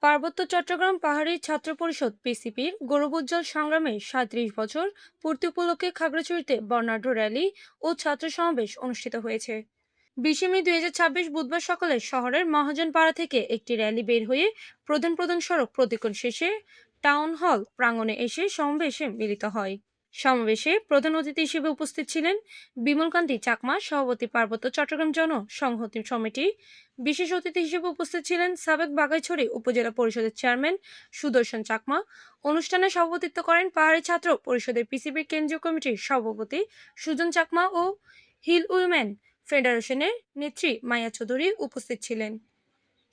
পার্বত্য চট্টগ্রাম পাহাড়ি ছাত্র পরিষদ পিসিপির গৌরবোজ্জ্বল সংগ্রামে ৩৭ বছর পূর্তি উপলক্ষে খাগড়াছড়িতে বর্ণাঢ্য র্যালি ও ছাত্র সমাবেশ অনুষ্ঠিত হয়েছে। ২০ মে ২০২৬ বুধবার সকালে শহরের মহাজনপাড়া থেকে একটি র্যালি বের হয়ে প্রধান প্রধান সড়ক প্রদক্ষিণ শেষে টাউন হল প্রাঙ্গণে এসে সমাবেশে মিলিত হয়। সমাবেশে প্রধান অতিথি হিসেবে উপস্থিত ছিলেন বিমলকান্তি চাকমা, সভাপতি, পার্বত্য চট্টগ্রাম জন সংহতি কমিটি। বিশেষ অতিথি হিসেবে উপস্থিত ছিলেন সাবেক বাঘাইছড়ি উপজেলা পরিষদের চেয়ারম্যান সুদর্শন চাকমা। অনুষ্ঠানে সভাপতিত্ব করেন পাহাড়ি ছাত্র পরিষদের পিসিবির কেন্দ্রীয় কমিটির সভাপতি সুজন চাকমা ও হিল উইমেন ফেডারেশনের নেত্রী মায়া চৌধুরী উপস্থিত ছিলেন।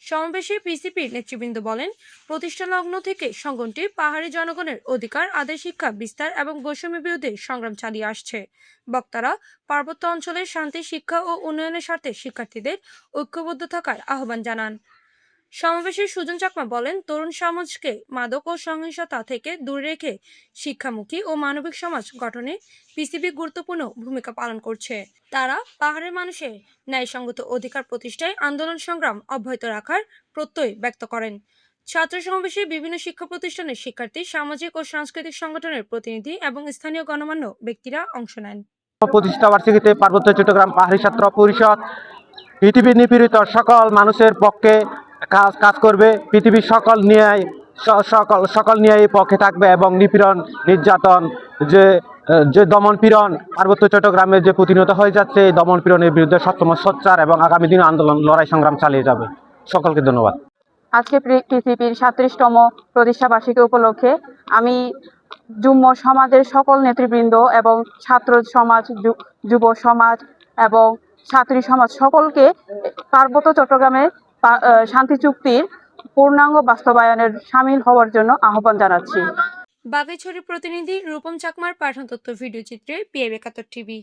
সমাবেশে পিসিপির নেতৃবৃন্দ বলেন, প্রতিষ্ঠা লগ্ন থেকে সংগঠনটি পাহাড়ি জনগণের অধিকার আদায়, শিক্ষা বিস্তার এবং বৈষম্যের বিরুদ্ধে সংগ্রাম চালিয়ে আসছে। বক্তারা পার্বত্য অঞ্চলের শান্তি, শিক্ষা ও উন্নয়নের স্বার্থে শিক্ষার্থীদের ঐক্যবদ্ধ থাকার আহ্বান জানান। সমাবেশে সুজন চাকমা বলেন, তরুণ সমাজকে মাদক ও সহিংসতা থেকে দূরে রেখে শিক্ষামুখী ও মানবিক সমাজ গঠনে পিসিবি গুরুত্বপূর্ণ ভূমিকা পালন করছে। তারা পাহাড়ের মানুষের ন্যায়সঙ্গত অধিকার প্রতিষ্ঠায় আন্দোলন সংগ্রাম অব্যাহত রাখার প্রত্যয় ব্যক্ত করেন। ছাত্র সমাবেশে বিভিন্ন শিক্ষা প্রতিষ্ঠানের শিক্ষার্থী, সামাজিক ও সাংস্কৃতিক সংগঠনের প্রতিনিধি এবং স্থানীয় গণমান্য ব্যক্তিরা অংশ নেন। প্রতিষ্ঠা বার্ষিকীতে পার্বত্য চট্টগ্রাম পাহাড়ি ছাত্র পরিষদ পৃথিবীর নিপীড়িত সকল মানুষের পক্ষে কাজ করবে। পৃথিবীর সকল ন্যায়ের পক্ষে থাকবে এবং নিপীড়ন, নির্যাতন, যে দমন পীড়ন পার্বত্য চট্টগ্রামে যে প্রতিনিয়ত হয়ে যাচ্ছে, এই দমন পীড়নের বিরুদ্ধে সবসময় সোচ্চার এবং আগামী দিনে আন্দোলন, লড়াই, সংগ্রাম চালিয়ে যাবে। সকলকে ধন্যবাদ। আজকে পিসিপির ৩৭তম প্রতিষ্ঠা বার্ষিকী উপলক্ষে আমি যুগ্ম সমাজের সকল নেতৃবৃন্দ এবং ছাত্র সমাজ, যুব সমাজ এবং ছাত্রী সমাজ সকলকে পার্বত্য চট্টগ্রামে শান্তি চুক্তির পূর্ণাঙ্গ বাস্তবায়নের সামিল হওয়ার জন্য আহ্বান জানাচ্ছি। বাঘাইছড়ির প্রতিনিধি রূপম চাকমার পাঠানো তথ্য ভিডিও চিত্রে PIB ৭১ টিভি।